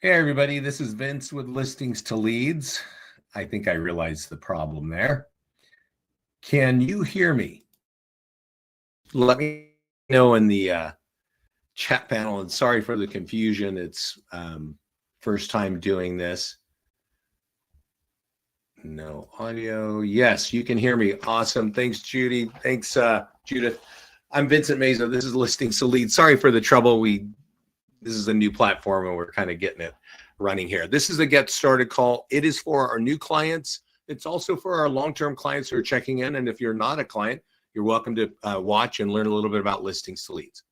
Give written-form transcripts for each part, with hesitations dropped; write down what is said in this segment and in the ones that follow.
Hey, everybody, this is Vince with Listings to Leads. I think I realized the problem there. Can you hear me? Let me know in the chat panel, and sorry for the confusion. It's first time doing this. No audio. Yes, you can hear me. Awesome. Thanks, Judy. Thanks, Judith. I'm Vincent Meza. This is Listings to Leads. Sorry for the trouble. This is a new platform and we're kind of getting it running here. This is a get started call. It is for our new clients. It's also for our long-term clients who are checking in. And if you're not a client, you're welcome to watch and learn a little bit about Listings to Leads.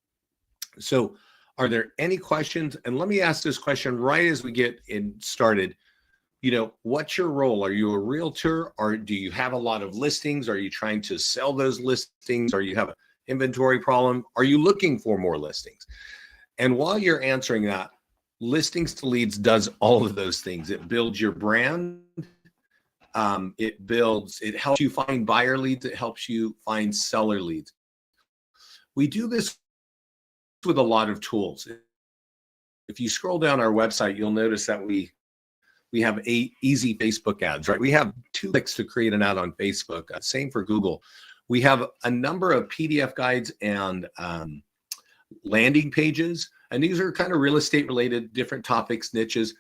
So are there any questions? And let me ask this question right as we get started. What's your role? Are you a realtor, or do you have a lot of listings? Are you trying to sell those listings? Or you have an inventory problem? Are you looking for more listings? And while you're answering that, Listings to Leads does all of those things. It builds your brand. It helps you find buyer leads. It helps you find seller leads. We do this with a lot of tools. If you scroll down our website, you'll notice that we have 8 easy Facebook ads, right? We have 2 clicks to create an ad on Facebook. Same for Google. We have a number of PDF guides and landing pages, and these are kind of real estate related, different topics, niches.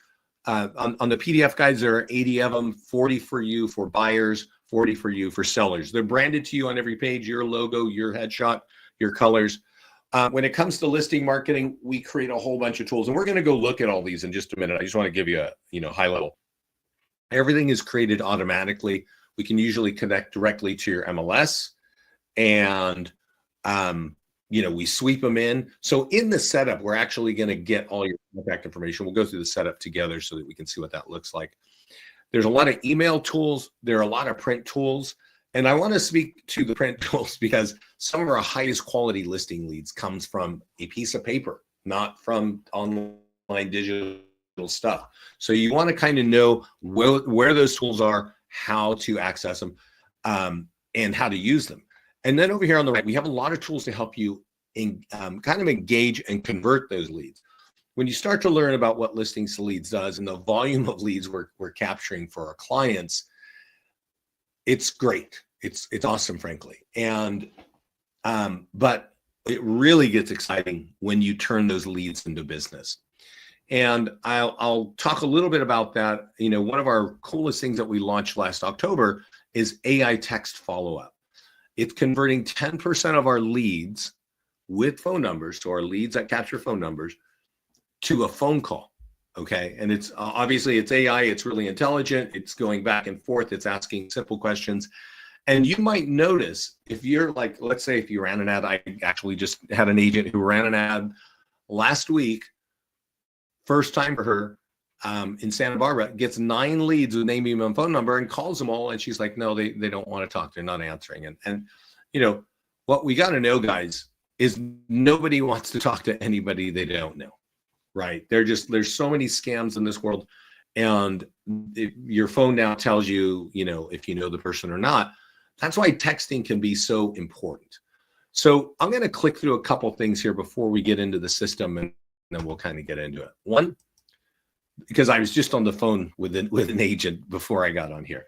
On the PDF guides, there are 80 of them, 40 for you for buyers, 40 for you for sellers. They're branded to you on every page, your logo, your headshot, your colors. When it comes to listing marketing, we create a whole bunch of tools, and we're going to go look at all these in just a minute. I just want to give you a high level. Everything is created automatically. We can usually connect directly to your MLS, and we sweep them in. So in the setup, we're actually going to get all your contact information. We'll go through the setup together so that we can see what that looks like. There's a lot of email tools. There are a lot of print tools. And I want to speak to the print tools because some of our highest quality listing leads comes from a piece of paper, not from online digital stuff. So you want to kind of know where those tools are, how to access them, and how to use them. And then over here on the right, we have a lot of tools to help you kind of engage and convert those leads. When you start to learn about what Listings to Leads does and the volume of leads we're capturing for our clients, it's great. It's awesome, frankly. And but it really gets exciting when you turn those leads into business. And I'll talk a little bit about that. One of our coolest things that we launched last October is AI text follow-up. It's converting 10% of our leads with phone numbers, so our leads that capture phone numbers, to a phone call. Okay. And it's obviously it's AI, it's really intelligent, it's going back and forth, it's asking simple questions. And you might notice if you're like, let's say if you ran an ad, I actually just had an agent who ran an ad last week, first time for her, in Santa Barbara, gets 9 leads with name, email, and phone number and calls them all. And she's like, no, they don't want to talk. They're not answering. And what we got to know, guys, is nobody wants to talk to anybody they don't know. Right. There's so many scams in this world. And your phone now tells you, if you know the person or not. That's why texting can be so important. So I'm going to click through a couple things here before we get into the system, and then we'll kind of get into it. One, because I was just on the phone with an agent before I got on here.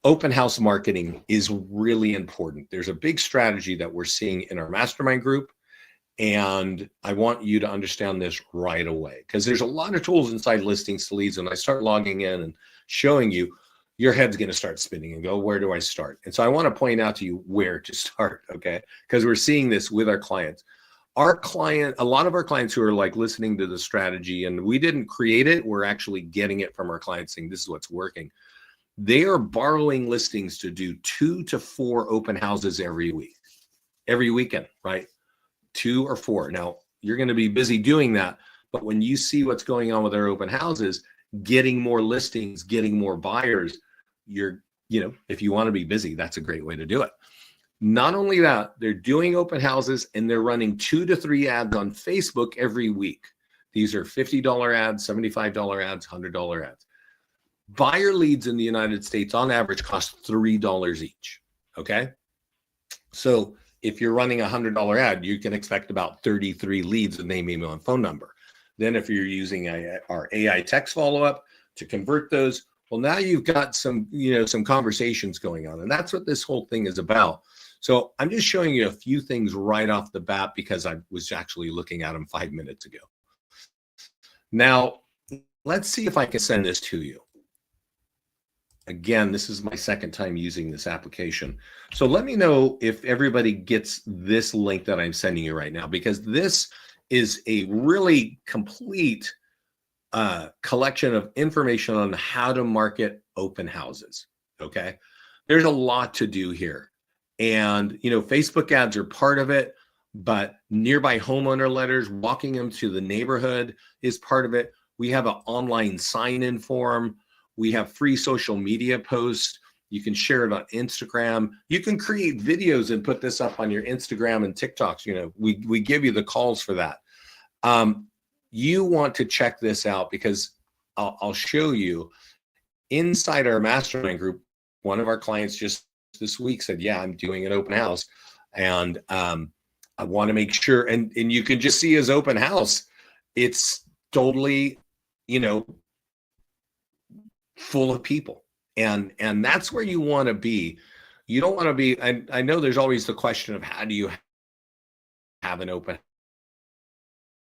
Open house marketing is really important. There's a big strategy that we're seeing in our mastermind group. And I want you to understand this right away, because there's a lot of tools inside Listings to Leads. And I start logging in and showing you, your head's going to start spinning and go, where do I start? And so I want to point out to you where to start, okay? Because we're seeing this with our clients. A lot of our clients who are like listening to the strategy, and we didn't create it, we're actually getting it from our clients saying this is what's working. They are borrowing listings to do 2 to 4 open houses every weekend, right? 2 or 4. Now, you're going to be busy doing that, but when you see what's going on with our open houses, getting more listings, getting more buyers, if you want to be busy, that's a great way to do it. Not only that, they're doing open houses and they're running 2 to 3 ads on Facebook every week. These are $50 ads, $75 ads, $100 ads. Buyer leads in the United States on average cost $3 each. Okay. So if you're running a $100 ad, you can expect about 33 leads with name, email, and phone number. Then if you're using our AI text follow-up to convert those, well, now you've got some, some conversations going on. And that's what this whole thing is about. So I'm just showing you a few things right off the bat because I was actually looking at them 5 minutes ago. Now, let's see if I can send this to you. Again, this is my second time using this application. So let me know if everybody gets this link that I'm sending you right now, because this is a really complete collection of information on how to market open houses. Okay. There's a lot to do here. And, Facebook ads are part of it, but nearby homeowner letters, walking them to the neighborhood is part of it. We have an online sign-in form. We have free social media posts. You can share it on Instagram. You can create videos and put this up on your Instagram and TikToks. We give you the calls for that. You want to check this out because I'll show you inside our mastermind group. One of our clients just this week said, yeah, I'm doing an open house. And I want to make sure, and you can just see his open house. It's totally, full of people. And that's where you want to be. You don't want to be, I know there's always the question of how do you have an open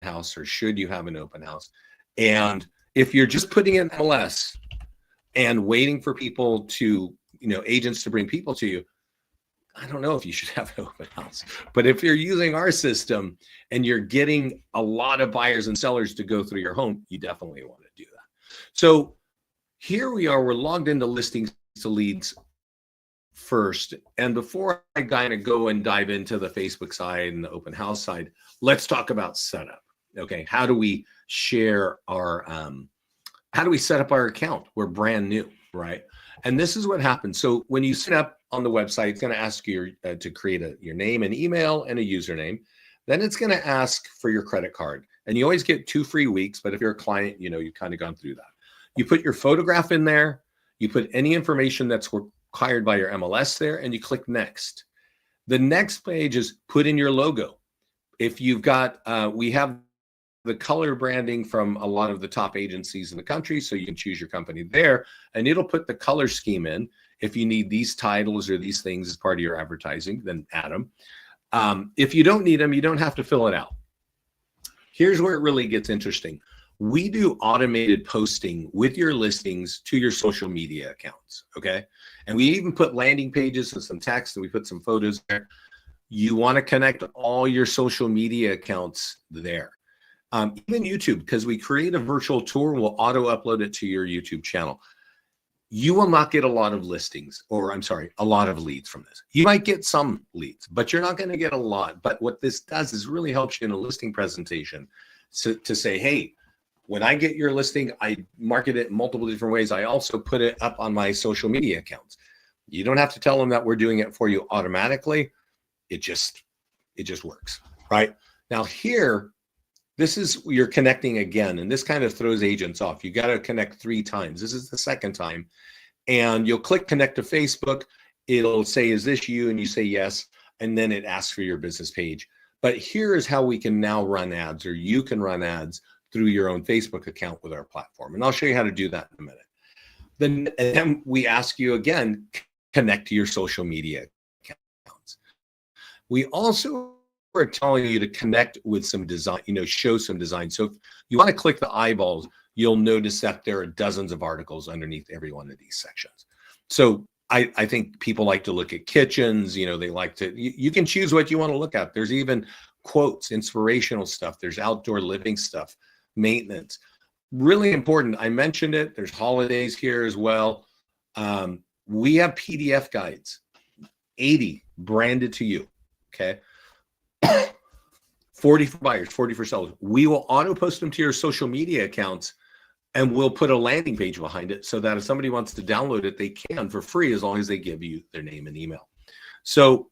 house, or should you have an open house? And if you're just putting in MLS and waiting for people to, agents to bring people to you, I don't know if you should have an open house. But if you're using our system and you're getting a lot of buyers and sellers to go through your home, you definitely want to do that. So here we are, we're logged into listings to leads first. And before I kind of go and dive into the Facebook side and the open house side, let's talk about setup. Okay, how do we share our, how do we set up our account? We're brand new, right? And this is what happens. So when you sign up on the website, it's going to ask you to create your name and email and a username. Then it's going to ask for your credit card. And you always get 2 free weeks. But if you're a client, you've kind of gone through that. You put your photograph in there. You put any information that's required by your MLS there, and you click next. The next page is put in your logo. If you've got, we have the color branding from a lot of the top agencies in the country, so you can choose your company there, and it'll put the color scheme in. If you need these titles or these things as part of your advertising, then add them. If you don't need them, you don't have to fill it out. Here's where it really gets interesting. We do automated posting with your listings to your social media accounts, okay? And we even put landing pages and some text, and we put some photos there. You want to connect all your social media accounts there. Even YouTube, because we create a virtual tour, we'll auto upload it to your YouTube channel. You will not get a lot of listings, or I'm sorry, a lot of leads from this. You might get some leads, but you're not going to get a lot. But what this does is really helps you in a listing presentation to say, hey, when I get your listing, I market it in multiple different ways. I also put it up on my social media accounts. You don't have to tell them that we're doing it for you automatically. It just works, right? Now here, this is, you're connecting again, and this kind of throws agents off. You got to connect 3 times. This is the second time. And you'll click connect to Facebook. It'll say, is this you? And you say yes. And then it asks for your business page. But here is how we can now run ads, or you can run ads through your own Facebook account with our platform. And I'll show you how to do that in a minute. Then we ask you again, connect to your social media accounts. We also are telling you to connect with some design, show some design. So if you want to click the eyeballs, you'll notice that there are dozens of articles underneath every one of these sections. So I think people like to look at kitchens, they like to, you can choose what you want to look at. There's even quotes, inspirational stuff. There's outdoor living stuff, maintenance. Really important. I mentioned it. There's holidays here as well. We have PDF guides, 80 branded to you. Okay. 40 for buyers, 40 for sellers. We will auto post them to your social media accounts, and we'll put a landing page behind it so that if somebody wants to download it, they can for free as long as they give you their name and email. So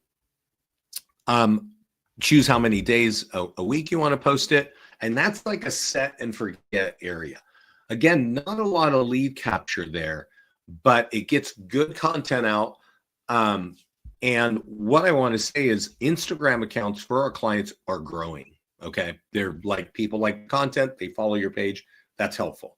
choose how many days a week you want to post it. And that's like a set and forget area. Again, not a lot of lead capture there, but it gets good content out. And what I want to say is Instagram accounts for our clients are growing, Okay. They're like people like content, they follow your page. That's helpful.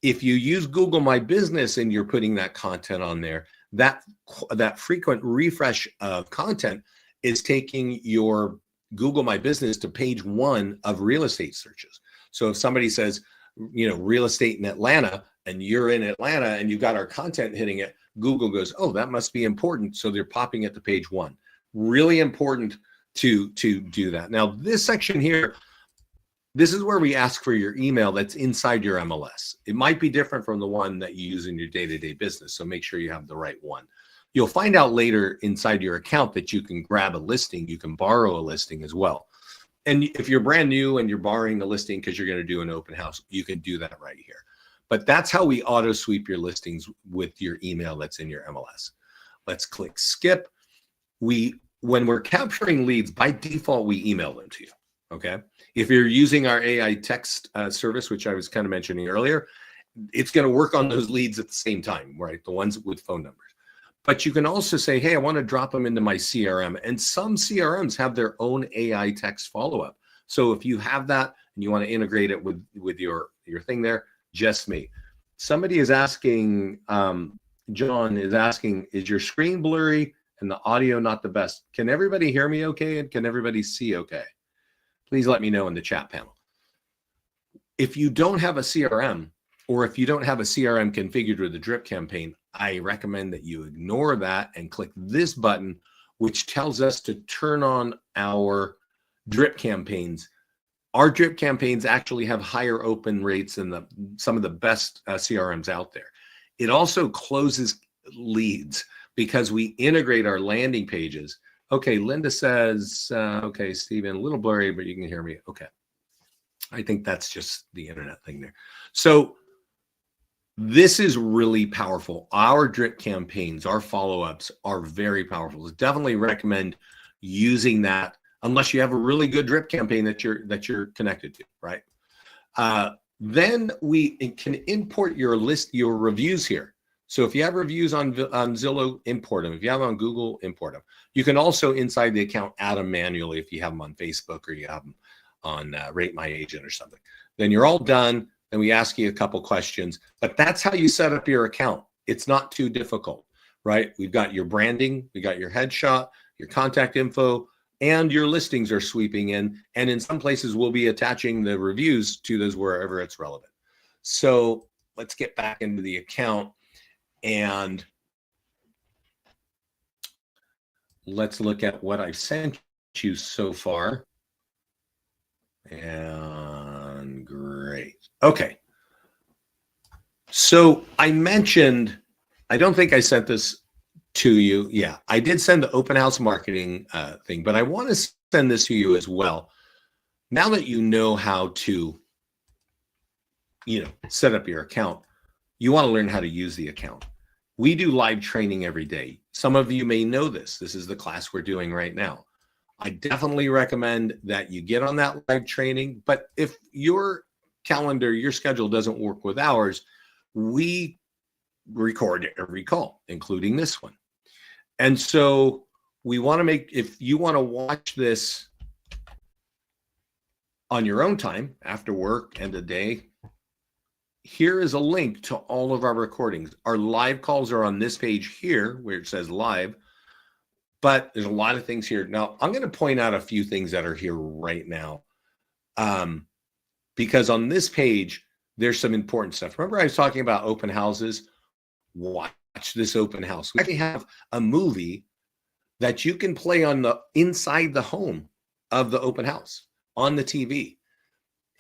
If you use Google My Business and you're putting that content on there, that frequent refresh of content is taking your Google My Business to page 1 of real estate searches. So if somebody says, real estate in Atlanta, and you're in Atlanta and you've got our content hitting it, Google goes, oh, that must be important. So they're popping it to page 1. Really important to do that. Now, this section here, this is where we ask for your email that's inside your MLS. It might be different from the one that you use in your day-to-day business, so make sure you have the right one. You'll find out later inside your account that you can grab a listing, you can borrow a listing as well. And if you're brand new and you're borrowing a listing because you're going to do an open house, you can do that right here. But that's how we auto sweep your listings with your email that's in your MLS. Let's click skip. When we're capturing leads, by default, we email them to you. Okay. If you're using our AI text service, which I was kind of mentioning earlier, it's going to work on those leads at the same time, right? The ones with phone numbers. But you can also say, hey, I want to drop them into my CRM. And some CRMs have their own AI text follow-up. So if you have that and you want to integrate it with your thing there, just me. Somebody is asking, John is asking, is your screen blurry and the audio not the best? Can everybody hear me okay? And can everybody see okay? Please let me know in the chat panel. If you don't have a CRM, or if you don't have a CRM configured with the drip campaign, I recommend that you ignore that and click this button, which tells us to turn on our drip campaigns. Our drip campaigns actually have higher open rates than some of the best CRMs out there. It also closes leads because we integrate our landing pages. Okay, Linda says, okay, Steven, a little blurry, but you can hear me. Okay. I think that's just the internet thing there. So this is really powerful. Our drip campaigns, our follow-ups are very powerful. I definitely recommend using that unless you have a really good drip campaign that you're connected to, right? Then we can import your reviews here. So if you have reviews on Zillow, import them. If you have them on Google, import them. You can also, inside the account, add them manually if you have them on Facebook or you have them on Rate My Agent or something. Then you're all done, and we ask you a couple questions. But that's how you set up your account. It's not too difficult, right? We've got your branding, we got your headshot, your contact info, and your listings are sweeping in. And in some places, we'll be attaching the reviews to those wherever it's relevant. So let's get back into the account and let's look at what I've sent you so far. And great. Okay. So I mentioned, I don't think I sent this to you. Yeah, I did send the open house marketing thing, but I want to send this to you as well. Now that you know how to, set up your account, you want to learn how to use the account. We do live training every day. Some of you may know this. This is the class we're doing right now. I definitely recommend that you get on that live training, but if your calendar, your schedule doesn't work with ours, we record every call, including this one. And so we want to if you want to watch this on your own time, after work and a day, here is a link to all of our recordings. Our live calls are on this page here where it says live, but there's a lot of things here. Now, I'm going to point out a few things that are here right now because on this page, there's some important stuff. Remember I was talking about open houses? Watch this open house. We actually have a movie that you can play on inside the home of the open house on the TV.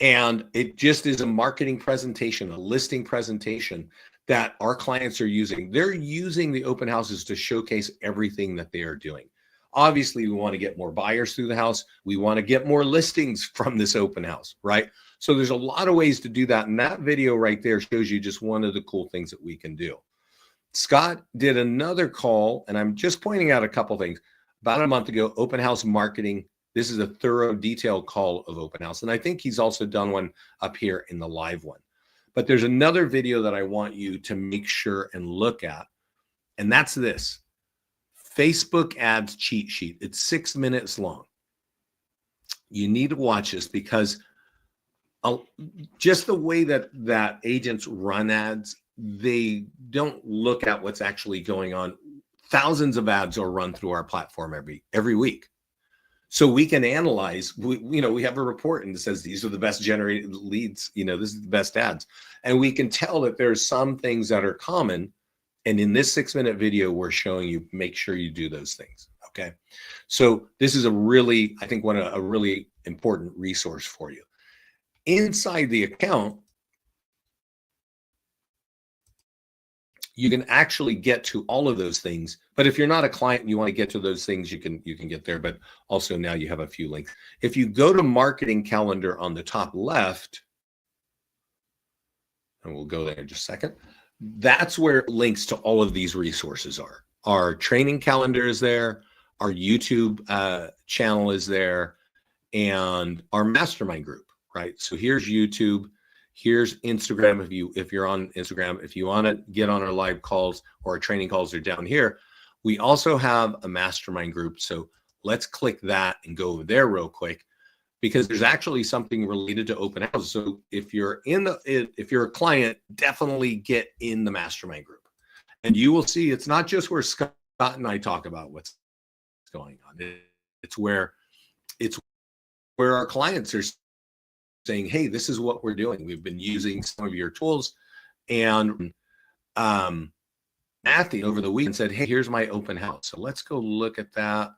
And it just is a marketing presentation, a listing presentation that our clients are using. They're using the open houses to showcase everything that they are doing. Obviously, we want to get more buyers through the house. We want to get more listings from this open house, right? So there's a lot of ways to do that. And that video right there shows you just one of the cool things that we can do. Scott did another call, and I'm just pointing out a couple things. About a month ago, open house marketing. This is a thorough, detailed call of open house. And I think he's also done one up here in the live one. But there's another video that I want you to make sure and look at. And that's this. Facebook ads cheat sheet. It's 6 minutes long. You need to watch this because just the way that agents run ads, they don't look at what's actually going on. Thousands of ads are run through our platform every week. So we can analyze, we have a report and it says these are the best generated leads, this is the best ads. And we can tell that there's some things that are common. And in this 6-minute video, we're showing you, make sure you do those things. Okay. So this is a really important resource for you. Inside the account, you can actually get to all of those things. But if you're not a client and you want to get to those things, you can get there. But also now you have a few links. If you go to Marketing Calendar on the top left, and we'll go there in just a second, that's where links to all of these resources are. Our training calendar is there, our YouTube channel is there, and our mastermind group, right? So here's YouTube. Here's Instagram. If you're on Instagram, if you want to get on our live calls or our training calls, are down here. We also have a mastermind group. So let's click that and go over there real quick, because there's actually something related to open houses. So if you're a client, definitely get in the mastermind group, and you will see it's not just where Scott and I talk about what's going on. It's where our clients are saying, hey, this is what we're doing. We've been using some of your tools. And Matthew over the weekend said, hey, here's my open house. So let's go look at that.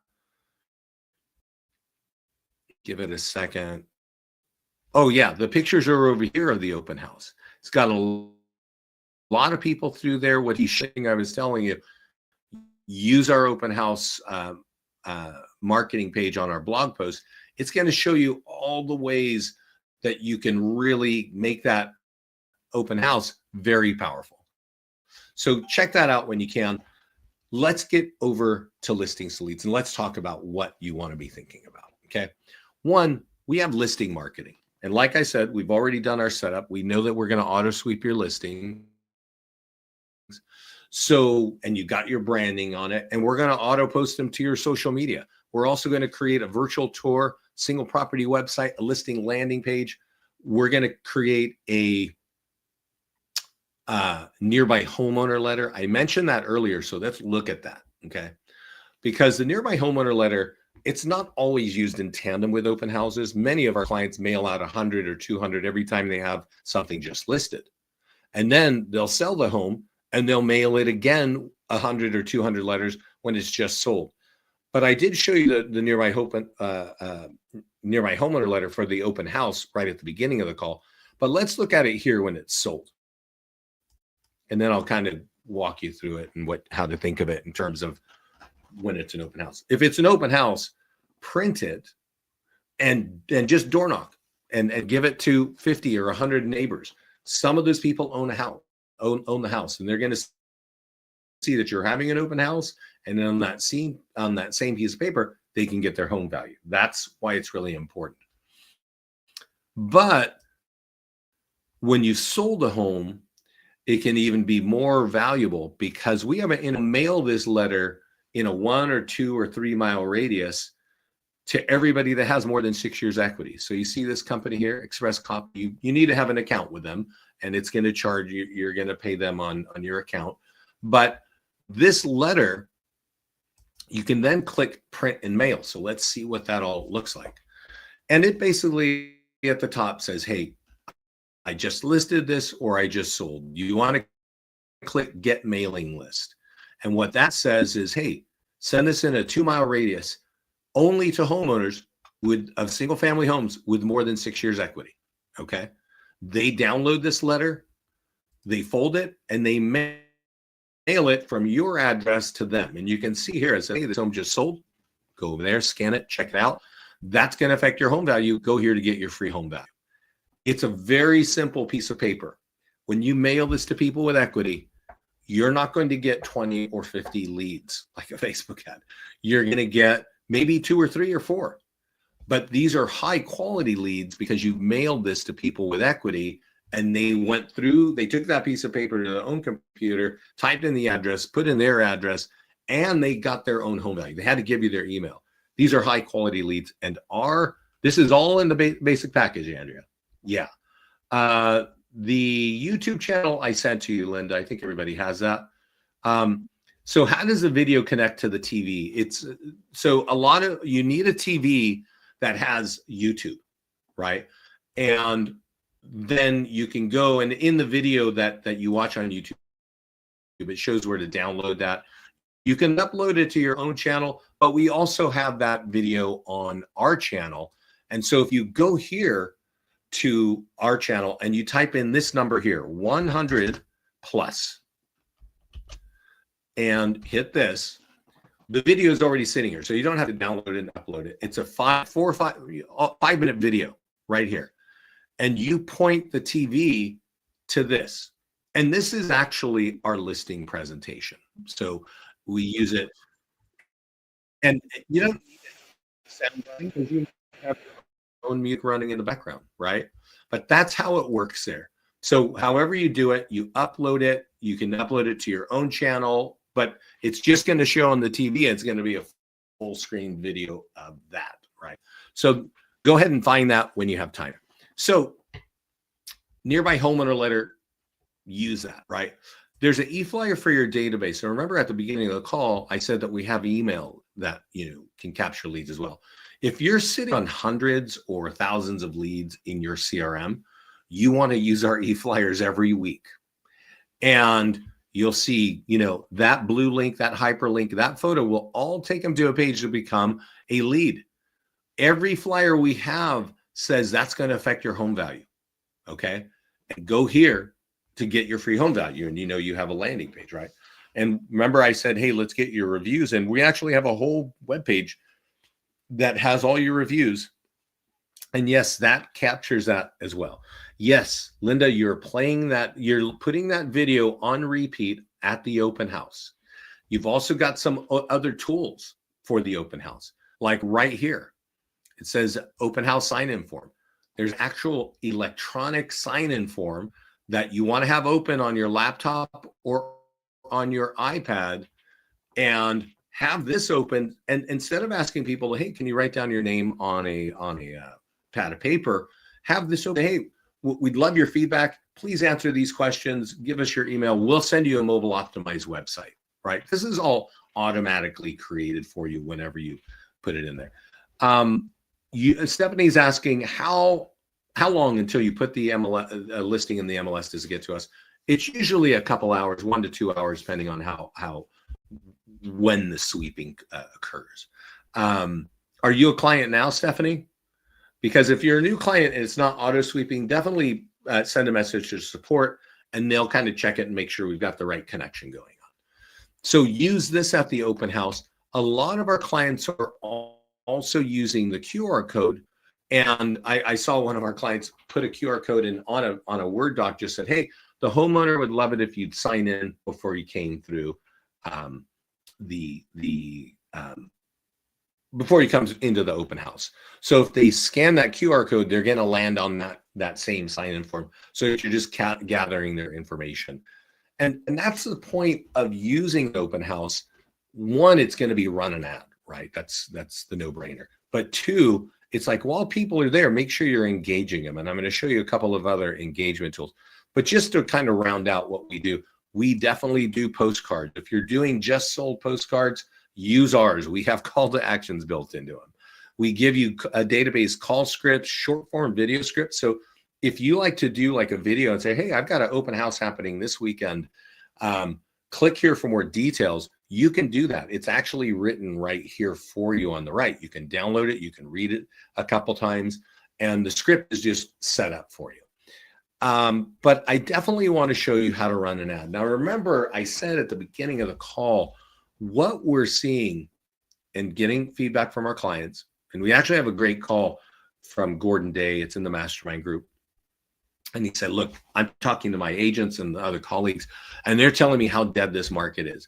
Give it a second. Oh yeah, the pictures are over here of the open house. It's got a lot of people through there. What he's showing, I was telling you, use our open house marketing page on our blog post. It's going to show you all the ways that you can really make that open house very powerful. So check that out when you can. Let's get over to listings to leads and let's talk about what you want to be thinking about. Okay. One, we have listing marketing. And like I said, we've already done our setup. We know that we're going to auto sweep your listing. So, and you got your branding on it, and we're going to auto post them to your social media. We're also going to create a virtual tour, single property website, a listing landing page. We're going to create a nearby homeowner letter. I mentioned that earlier, so let's look at that, okay? Because the nearby homeowner letter, it's not always used in tandem with open houses. Many of our clients mail out 100 or 200 every time they have something just listed. And then they'll sell the home and they'll mail it again 100 or 200 letters when it's just sold. But I did show you the nearby homeowner letter for the open house right at the beginning of the call. But let's look at it here when it's sold. And then I'll kind of walk you through it and how to think of it in terms of when it's an open house. If it's an open house, print it and just door knock and give it to 50 or 100 neighbors. Some of those people own a house, own the house, and they're going to see that you're having an open house, and then on that same piece of paper, they can get their home value. That's why it's really important. But when you've sold a home, it can even be more valuable because we have mail this letter in a 1 or 2 or 3 mile radius to everybody that has more than 6 years equity. So you see this company here, Express Copy, you need to have an account with them, and it's going to charge you, you're going to pay them on your account. But this letter, you can then click print and mail. So let's see what that all looks like. And it basically at the top says, hey, I just listed this or I just sold. You want to click get mailing list. And what that says is, hey, send this in a 2 mile radius only to homeowners of single family homes with more than 6 years equity. Okay. They download this letter, they fold it, and they mail it from your address to them. And you can see here, it says, hey, this home just sold. Go over there, scan it, check it out. That's going to affect your home value. Go here to get your free home value. It's a very simple piece of paper. When you mail this to people with equity, you're not going to get 20 or 50 leads like a Facebook ad. You're going to get maybe 2 or 3 or 4. But these are high quality leads because you've mailed this to people with equity, and they took that piece of paper to their own computer, typed in the address, put in their address, and they got their own home value. They had to give you their email. These are high quality leads, and our This is all in the basic package, Andrea. Yeah. The YouTube channel I sent to you, Linda, I think everybody has that. So how does the video connect to the TV? It's so you need a TV that has YouTube, right? And then you can go, and in the video that you watch on YouTube, it shows where to download that. You can upload it to your own channel, but we also have that video on our channel. And so if you go here to our channel and you type in this number here, 100 plus, and hit this, the video is already sitting here. So you don't have to download it and upload it. It's a 5-minute video right here. And you point the TV to this. And this is actually our listing presentation. So we use it. And you don't need to sound because you have your own music running in the background, right? But that's how it works there. So however you do it, you upload it. You can upload it to your own channel, but it's just going to show on the TV. It's going to be a full screen video of that, right? So go ahead and find that when you have time. So nearby homeowner letter, use that, right? There's an e-flyer for your database. So remember at the beginning of the call, I said that we have email that can capture leads as well. If you're sitting on hundreds or thousands of leads in your CRM, you want to use our e-flyers every week. And you'll see, that blue link, that hyperlink, that photo will all take them to a page to become a lead. Every flyer we have says that's going to affect your home value. Okay. And go here to get your free home value. And you have a landing page, right? And remember I said, hey, let's get your reviews. And we actually have a whole web page that has all your reviews. And yes, that captures that as well. Yes, Linda, you're putting that video on repeat at the open house. You've also got some other tools for the open house, like right here. It says open house sign-in form. There's actual electronic sign-in form that you want to have open on your laptop or on your iPad, and have this open. And instead of asking people, hey, can you write down your name on a pad of paper, have this open. Hey, we'd love your feedback. Please answer these questions. Give us your email. We'll send you a mobile optimized website, right? This is all automatically created for you whenever you put it in there. Stephanie's asking how long until you put the MLS listing in the MLS does it get to us? It's usually a couple hours, 1 to 2 hours, depending on when the sweeping occurs. Are you a client now, Stephanie? Because if you're a new client and it's not auto sweeping, definitely send a message to support, and they'll kind of check it and make sure we've got the right connection going on. So use this at the open house. A lot of our clients are also using the QR code. And I saw one of our clients put a QR code in on a Word doc, just said, hey, the homeowner would love it if you'd sign in before you came through before he comes into the open house. So if they scan that QR code, they're going to land on that same sign-in form. So that you're just gathering their information. And that's the point of using open house. One, it's going to be run an ad, right? That's the no-brainer. But two, it's like while people are there, make sure you're engaging them. And I'm going to show you a couple of other engagement tools. But just to kind of round out what we do, we definitely do postcards. If you're doing just sold postcards, use ours. We have call to actions built into them. We give you a database call scripts, short form video scripts. So if you like to do like a video and say, hey, I've got an open house happening this weekend, click here for more details, you can do that. It's actually written right here for you on the right. You can download it. You can read it a couple times, and the script is just set up for you. But I definitely want to show you how to run an ad. Now, remember, I said at the beginning of the call, what we're seeing and getting feedback from our clients, and we actually have a great call from Gordon Day. It's in the mastermind group. And he said, look, I'm talking to my agents and the other colleagues, and they're telling me how dead this market is.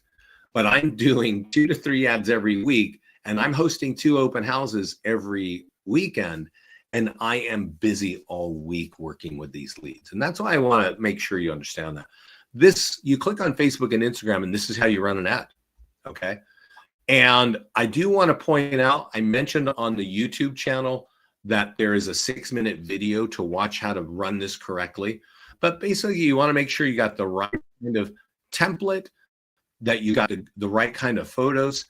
But I'm doing 2 to 3 ads every week, and I'm hosting 2 open houses every weekend. And I am busy all week working with these leads. And that's why I want to make sure you understand that. You click on Facebook and Instagram, and this is how you run an ad. Okay. And I do want to point out, I mentioned on the YouTube channel that there is a 6-minute video to watch how to run this correctly. But basically, you want to make sure you got the right kind of template, that you got the right kind of photos.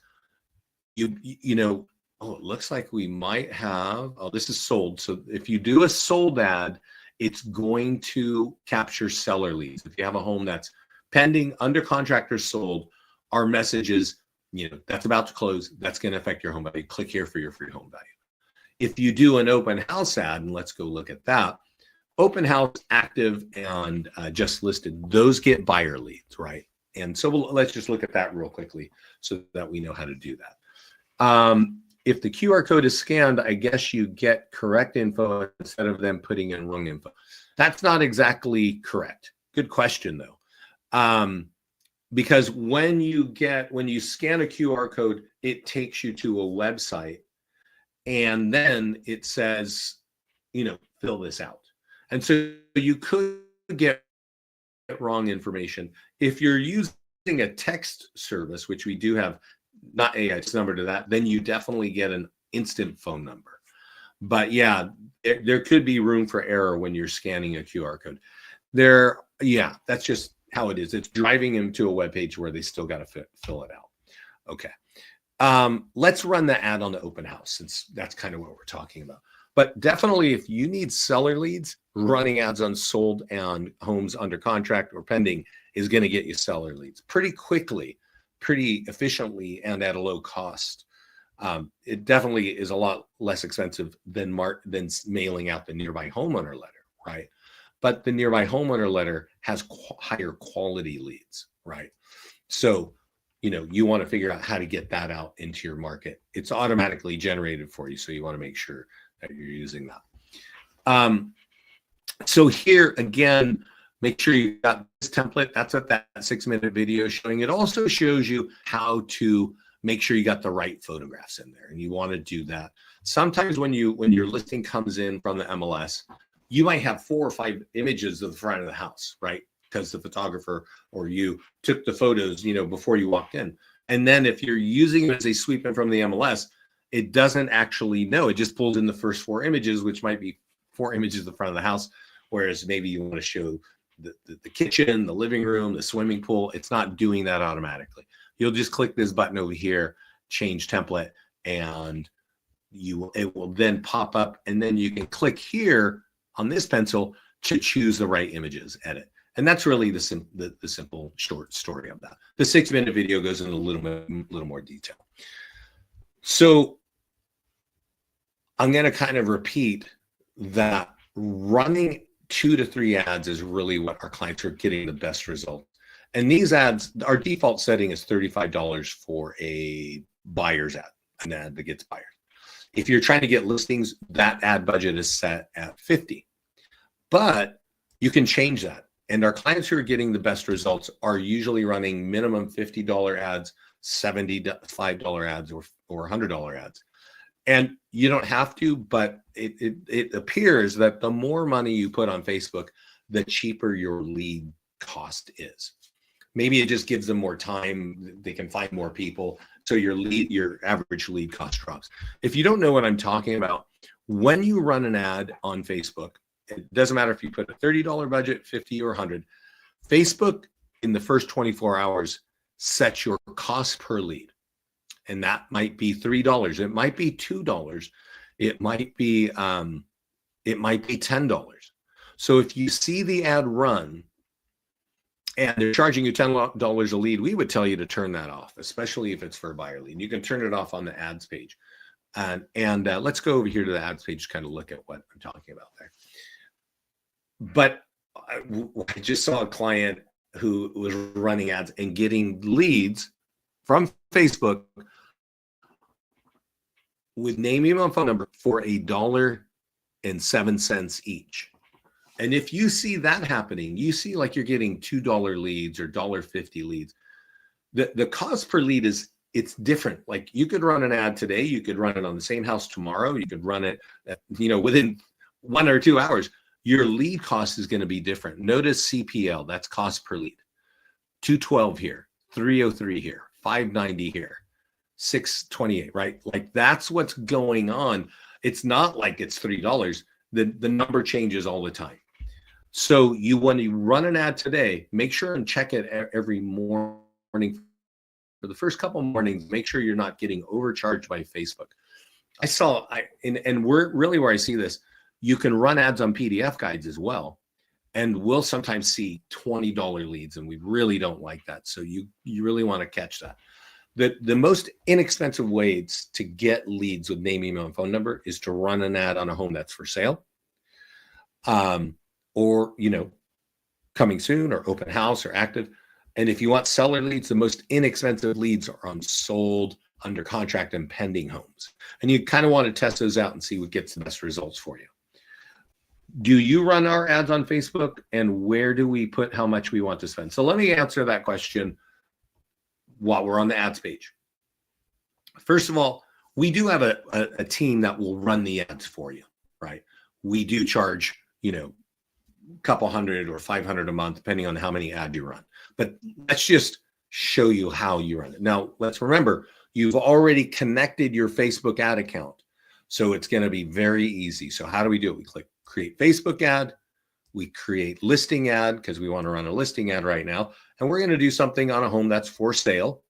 You know, oh, it looks like we might have, oh, this is sold. So if you do a sold ad, it's going to capture seller leads. If you have a home that's pending, under contract, or sold, our message is, you know, that's about to close. That's going to affect your home value. Click here for your free home value. If you do an open house ad, and let's go look at that, open house, active, and just listed, those get buyer leads, right? And so let's just look at that real quickly so that we know how to do that. If the QR code is scanned, I guess you get correct info instead of them putting in wrong info. That's not exactly correct. Good question, though. Because when you scan a QR code, it takes you to a website, and then it says, you know, fill this out. And so you could get wrong information. If you're using a text service, which we do have, not a number to that, then you definitely get an instant phone number. But yeah, there could be room for error when you're scanning a QR code. Yeah, that's just how it is. It's driving them to a web page where they still got to fill it out. Okay. Let's run the ad on the open house, since that's kind of what we're talking about. But definitely, if you need seller leads, running ads on sold and homes under contract or pending is going to get you seller leads pretty quickly, pretty efficiently, and at a low cost. It definitely is a lot less expensive than mailing out the nearby homeowner letter, right? But the nearby homeowner letter has higher quality leads, right? So, you know, you want to figure out how to get that out into your market. It's automatically generated for you, so you want to make sure that you're using that. So here again, make sure you got this template. That's what that 6-minute video is showing. It also shows you how to make sure you got the right photographs in there, and you want to do that. Sometimes when your listing comes in from the MLS, you might have 4 or 5 images of the front of the house, right? Because the photographer or you took the photos, you know, before you walked in. And then if you're using it as a sweep in from the MLS, it doesn't actually know. It just pulls in the first 4 images, which might be 4 images of the front of the house. Whereas maybe you want to show the kitchen, the living room, the swimming pool. It's not doing that automatically. You'll just click this button over here, change template, and it will then pop up. And then you can click here on this pencil to choose the right images, edit. And that's really the simple short story of that. The 6-minute video goes into a little more detail. So I'm going to kind of repeat that running 2 to 3 ads is really what our clients are getting the best results. And these ads, our default setting is $35 for a buyer's ad, an ad that gets buyers. If you're trying to get listings, that ad budget is set at $50. But you can change that. And our clients who are getting the best results are usually running minimum $50 ads, $75 ads, or $100 ads. And you don't have to, but it appears that the more money you put on Facebook, the cheaper your lead cost is. Maybe it just gives them more time. They can find more people. So your average lead cost drops. If you don't know what I'm talking about, when you run an ad on Facebook, it doesn't matter if you put a $30 budget, $50 or $100. Facebook in the first 24 hours sets your cost per lead. And that might be $3. It might be $2. It might be $10. So if you see the ad run and they're charging you $10 a lead, we would tell you to turn that off, especially if it's for a buyer lead. You can turn it off on the ads page. And let's go over here to the ads page to kind of look at what I'm talking about there. But I just saw a client who was running ads and getting leads from Facebook with name, email, and phone number for $1.07 each. And if you see that happening, you see like you're getting $2 leads or $1.50 leads. The cost per lead it's different. Like you could run an ad today, you could run it on the same house tomorrow, you could run it, within 1 or 2 hours. Your lead cost is going to be different. Notice CPL, that's cost per lead. $212 here, $303 here, $590 here, $628, right? Like that's what's going on. It's not like it's $3. The number changes all the time. So when you run an ad today, make sure and check it every morning. For the first couple of mornings, make sure you're not getting overcharged by Facebook. And we're really where I see this, you can run ads on PDF guides as well. And we'll sometimes see $20 leads, and we really don't like that. So you really want to catch that. The most inexpensive ways to get leads with name, email, and phone number is to run an ad on a home that's for sale, or coming soon, or open house, or active. And if you want seller leads, the most inexpensive leads are on sold, under contract, and pending homes. And you kind of want to test those out and see what gets the best results for you. Do you run our ads on Facebook, and where do we put how much we want to spend? So let me answer that question while we're on the ads page. First of all, we do have a team that will run the ads for you, right? We do charge, a couple hundred or 500 a month, depending on how many ads you run. But let's just show you how you run it. Now, let's remember, you've already connected your Facebook ad account. So it's going to be very easy. So how do we do it? We click create Facebook ad. We create listing ad, because we want to run a listing ad right now. And we're going to do something on a home that's for sale.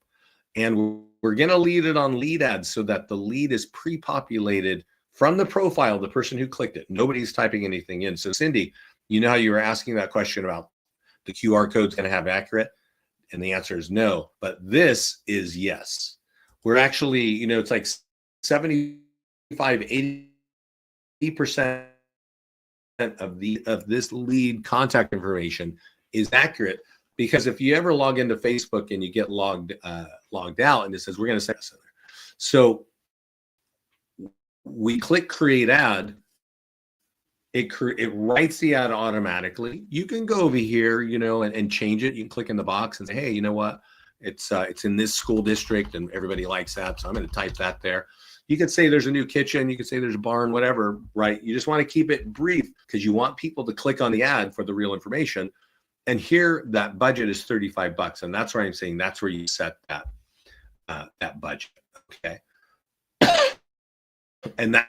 And we're going to lead it on lead ads so that the lead is pre-populated from the profile of the person who clicked it. Nobody's typing anything in. So Cindy, you know how you were asking that question about the QR code's going to have accurate? And the answer is no. But this is yes. We're actually, it's like 75, 80% of this lead contact information is accurate, because if you ever log into Facebook and you get logged out and it says we're going to send this in there. So we click create ad. It writes the ad automatically. You can go over here, and change it. You can click in the box and say, hey, you know what? It's in this school district and everybody likes that, so I'm going to type that there. You could say there's a new kitchen. You could say there's a barn, whatever, right? You just want to keep it brief, because you want people to click on the ad for the real information. And here, that budget is $35, and that's where I'm saying that's where you set that budget. Okay, and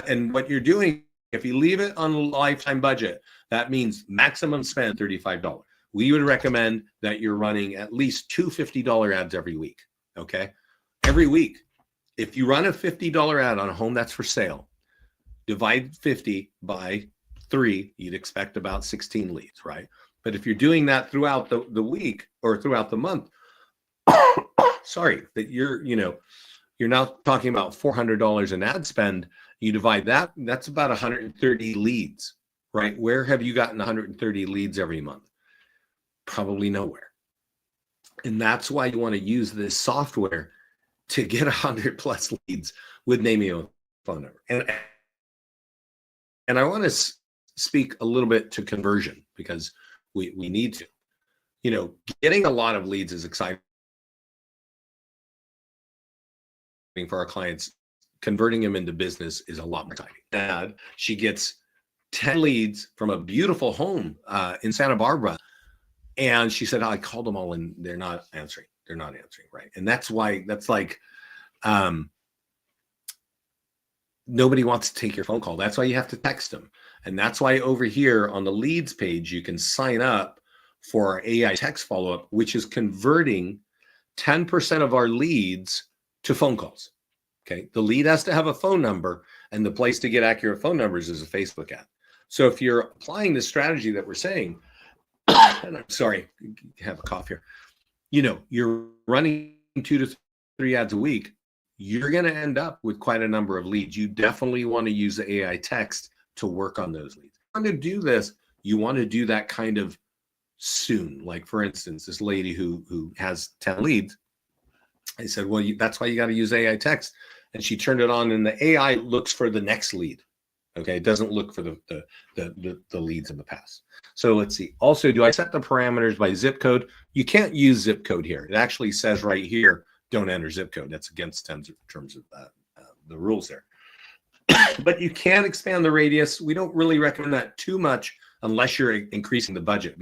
and what you're doing, if you leave it on lifetime budget, that means maximum spend $35. We would recommend that you're running at least two $50 ads every week. Okay, every week. If you run a $50 ad on a home that's for sale, divide 50 by 3, you'd expect about 16 leads, right? But if you're doing that throughout the week or throughout the month, sorry, that you're now talking about $400 in ad spend. You divide that, that's about 130 leads, right? Where have you gotten 130 leads every month? Probably nowhere. And that's why you want to use this software to get 100 plus leads with name, email, phone number. And I want to speak a little bit to conversion, because we need to. Getting a lot of leads is exciting for our clients. Converting them into business is a lot more exciting. And she gets 10 leads from a beautiful home in Santa Barbara. And she said, I called them all and they're not answering. They're not answering, right? And that's like, nobody wants to take your phone call. That's why you have to text them. And that's why over here on the leads page, you can sign up for our AI text follow-up, which is converting 10% of our leads to phone calls. Okay. The lead has to have a phone number, and the place to get accurate phone numbers is a Facebook ad. So if you're applying the strategy that we're saying, and I'm sorry, I have a cough here. You're running 2 to 3 ads a week, you're going to end up with quite a number of leads. You definitely want to use the AI text to work on those leads. You want to do this, you want to do that kind of soon. Like, for instance, this lady who has 10 leads, I said, well, that's why you got to use AI text. And she turned it on, and the AI looks for the next lead. Okay, it doesn't look for the leads in the past. So let's see. Also, do I set the parameters by zip code? You can't use zip code here. It actually says right here, don't enter zip code. That's against terms of the rules there. But you can expand the radius. We don't really recommend that too much unless you're increasing the budget.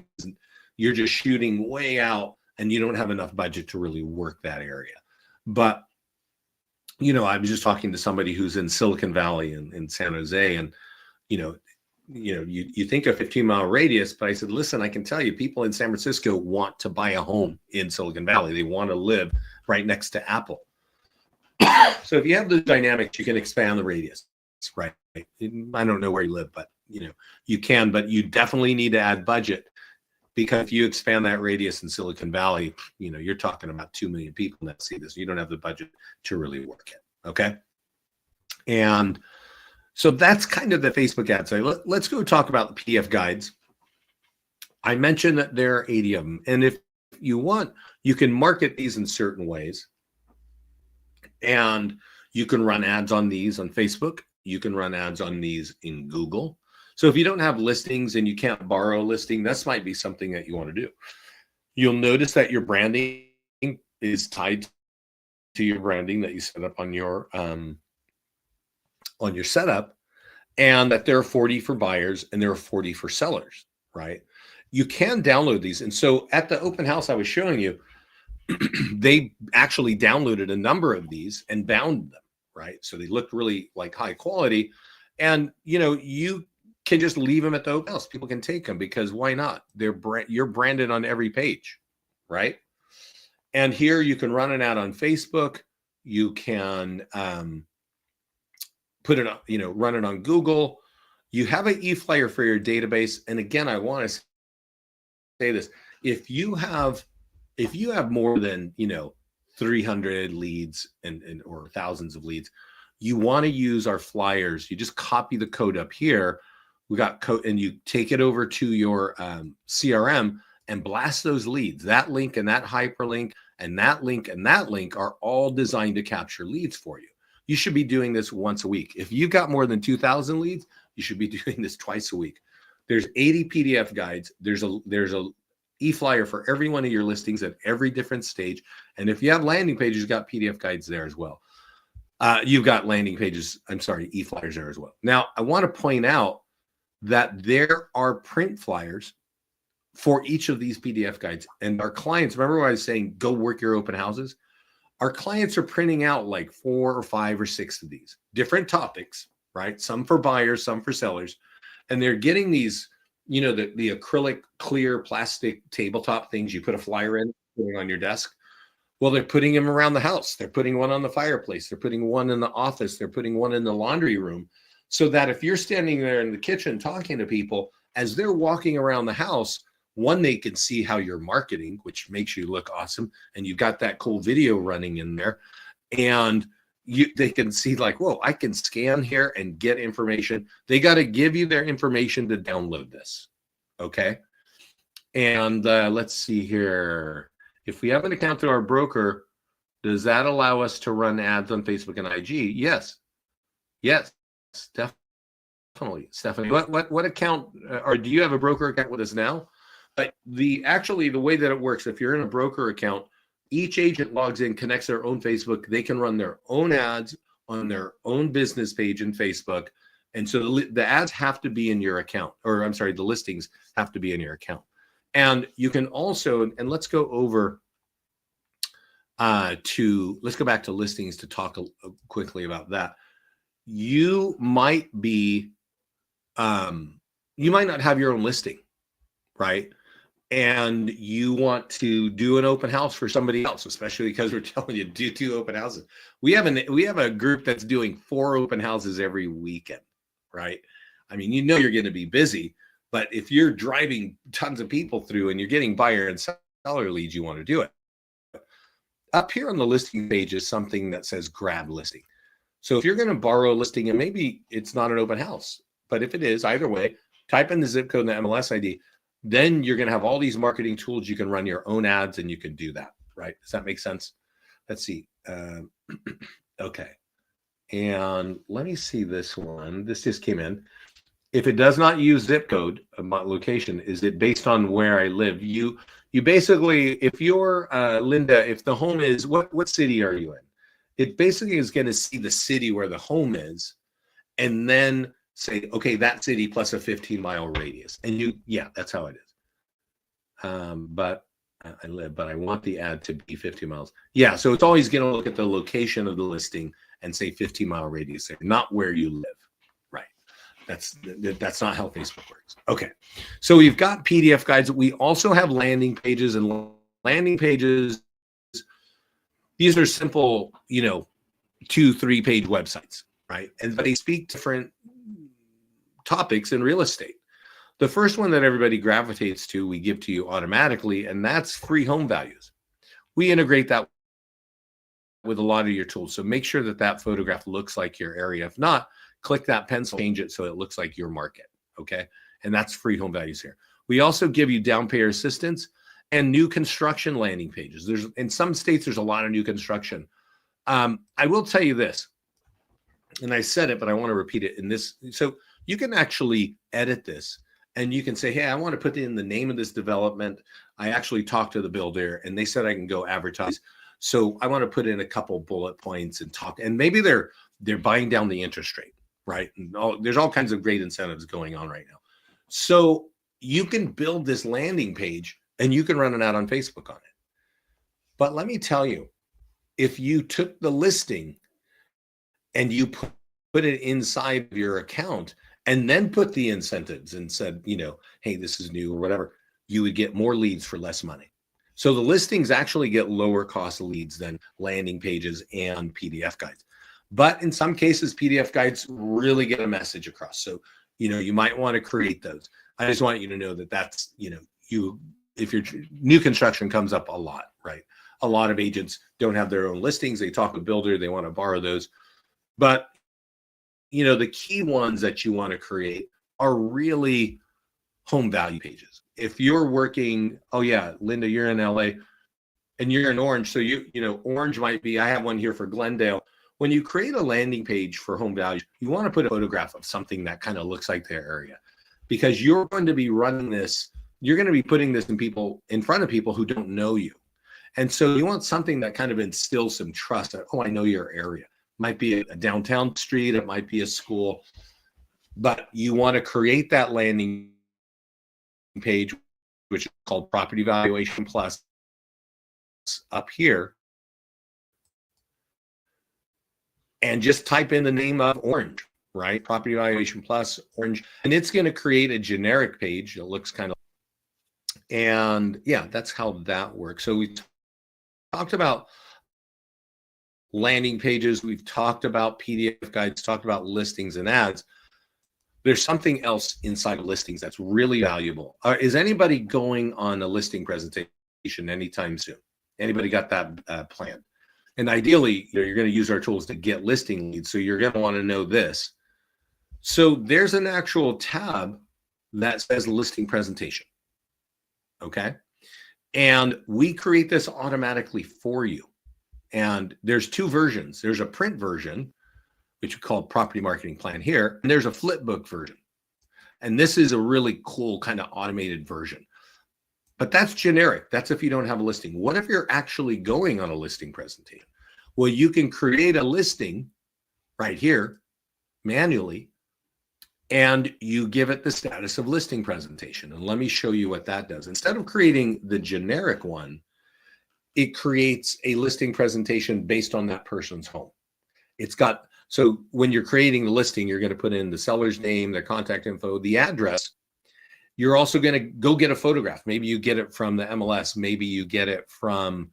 You're just shooting way out and you don't have enough budget to really work that area. But I was just talking to somebody who's in Silicon Valley in San Jose, and you know, you think a 15-mile radius, but I said, listen, I can tell you, people in San Francisco want to buy a home in Silicon Valley. They want to live right next to Apple. So if you have those dynamics, you can expand the radius, right? I don't know where you live, but you can, but you definitely need to add budget, because if you expand that radius in Silicon Valley, you're talking about 2 million people that see this. You don't have the budget to really work it. Okay. And so that's kind of the Facebook ad side. Let's go talk about the PDF guides. I mentioned that there are 80 of them. And if you want, you can market these in certain ways. And you can run ads on these on Facebook. You can run ads on these in Google. So if you don't have listings and you can't borrow a listing, this might be something that you want to do. You'll notice that your branding is tied to your branding that you set up on your setup, and that there are 40 for buyers and there are 40 for sellers, right? You can download these. And so at the open house I was showing you, they actually downloaded a number of these and bound them, right? So they looked really like high quality. And, you can just leave them at the open house. People can take them, because why not? You're branded on every page, right? And here you can run an ad on Facebook. You can put it on, run it on Google. You have an e-flyer for your database. And again, I want to say this: if you have more than 300 leads or thousands of leads, you want to use our flyers. You just copy the code up here. We got code, and you take it over to your CRM and blast those leads. That link and that hyperlink and that link and that link are all designed to capture leads for you. You should be doing this once a week. If you've got more than 2,000 leads, you should be doing this twice a week. There's 80 PDF guides. There's a e-flyer for every one of your listings at every different stage. And if you have landing pages, you've got PDF guides there as well. You've got e-flyers there as well. Now, I want to point out that there are print flyers for each of these PDF guides. And our clients, remember what I was saying, go work your open houses? Our clients are printing out like 4 or 5 or 6 of these different topics, right? Some for buyers, some for sellers. And they're getting these, the acrylic clear plastic tabletop things you put a flyer in, putting on your desk. Well, they're putting them around the house. They're putting one on the fireplace. They're putting one in the office. They're putting one in the laundry room, so that if you're standing there in the kitchen talking to people, as they're walking around the house, one, they can see how you're marketing, which makes you look awesome. And you've got that cool video running in there. And they can see like, whoa, I can scan here and get information. They got to give you their information to download this. Okay. And let's see here. If we have an account through our broker, does that allow us to run ads on Facebook and IG? Yes. Yes, definitely. Stephanie, what account, or do you have a broker account with us now? But the way that it works, if you're in a broker account, each agent logs in, connects their own Facebook. They can run their own ads on their own business page in Facebook. And so the ads have to be in your account, or I'm sorry, the listings have to be in your account. And you can also, and let's go over let's go back to listings to talk quickly about that. You might not have your own listing, right? And you want to do an open house for somebody else, especially because we're telling you to do 2 open houses. We have a group that's doing 4 open houses every weekend, right? I mean, you're going to be busy, but if you're driving tons of people through and you're getting buyer and seller leads, you want to do it. Up here on the listing page is something that says grab listing. So if you're going to borrow a listing, and maybe it's not an open house, but if it is, either way, type in the zip code and the MLS ID. Then you're going to have all these marketing tools. You can run your own ads and you can do that, right? Does that make sense? Let's see. Okay. And let me see this one. This just came in. If it does not use zip code of my location, is it based on where I live? You basically, if you're Linda, if the home is, what city are you in? It basically is going to see the city where the home is, and then say, okay, that city plus a 15-mile radius. And yeah, that's how it is. But I live, but I want the ad to be 50 miles. Yeah, so it's always going to look at the location of the listing and say 50-mile radius there, not where you live. Right. That's not how Facebook works. Okay. So we've got PDF guides. We also have landing pages, and landing pages, these are simple, 2-3 page websites, right? And but they speak different topics in real estate. The first one that everybody gravitates to, we give to you automatically, and that's free home values. We integrate that with a lot of your tools. So make sure that that photograph looks like your area. If not, click that pencil, change it so it looks like your market, okay? And that's free home values here. We also give you down payer assistance and new construction landing pages. There's in some states, there's a lot of new construction. I will tell you this, and I said it, but I want to repeat it in this. So you can actually edit this, and you can say, hey, I want to put in the name of this development. I actually talked to the builder, and they said I can go advertise. So I want to put in a couple bullet points and talk, and maybe they're buying down the interest rate, right? And there's all kinds of great incentives going on right now. So you can build this landing page, and you can run an ad on Facebook on it. But let me tell you, if you took the listing and you put it inside of your account and then put the incentives and said, hey, this is new or whatever, you would get more leads for less money. So the listings actually get lower cost leads than landing pages and PDF guides. But in some cases, PDF guides really get a message across. So, you might want to create those. I just want you to know that that's, if your new construction comes up a lot, right? A lot of agents don't have their own listings. They talk to a builder, they want to borrow those. But, the key ones that you want to create are really home value pages. If you're working, oh yeah, Linda, you're in LA and you're in Orange. So Orange might be, I have one here for Glendale. When you create a landing page for home value, you want to put a photograph of something that kind of looks like their area, because you're going to be running this, you're going to be putting this in front of people who don't know you. And so you want something that kind of instills some trust that, oh, I know your area. It might be a downtown street, it might be a school, but you want to create that landing page, which is called Property Valuation Plus, up here, and just type in the name of Orange, right? Property Valuation Plus, Orange, and it's going to create a generic page that looks kind of, and yeah, that's how that works. So we talked about landing pages, we've talked about PDF guides, talked about listings and ads. There's something else inside of listings that's really valuable. Is anybody going on a listing presentation anytime soon? Anybody got that planned? And ideally, you're going to use our tools to get listing leads. So you're going to want to know this. So there's an actual tab that says listing presentation. Okay. And we create this automatically for you. And there's two versions. There's a print version, which we call Property Marketing Plan here, and there's a flipbook version. And this is a really cool kind of automated version. But that's generic. That's if you don't have a listing. What if you're actually going on a listing presentation? Well, you can create a listing right here manually, and you give it the status of listing presentation. And let me show you what that does. Instead of creating the generic one, it creates a listing presentation based on that person's home. So when you're creating the listing, you're going to put in the seller's name, their contact info, the address. You're also going to go get a photograph. Maybe you get it from the MLS. Maybe you get it from,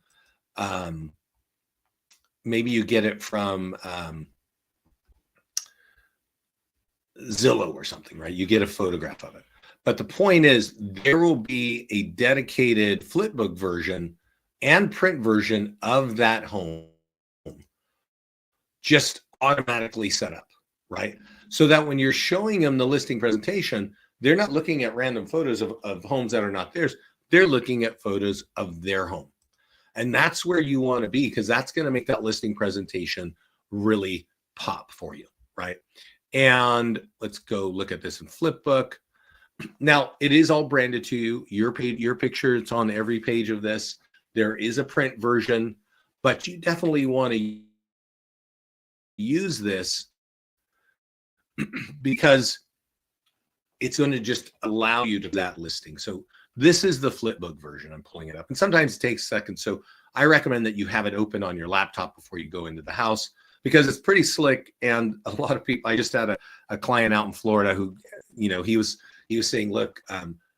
Zillow or something, right? You get a photograph of it. But the point is, there will be a dedicated flipbook version and print version of that home just automatically set up, right? So that when you're showing them the listing presentation, they're not looking at random photos of homes that are not theirs. They're looking at photos of their home. And that's where you want to be, because that's going to make that listing presentation really pop for you, right? And let's go look at this in Flipbook. Now, it is all branded to you. Your picture, it's on every page of this. There is a print version, but you definitely want to use this because it's going to just allow you to that listing. So This is the flipbook version. I'm pulling it up. And sometimes it takes seconds. So I recommend that you have it open on your laptop before you go into the house, because it's pretty slick. And a lot of people, I just had a client out in Florida who, he was saying, look,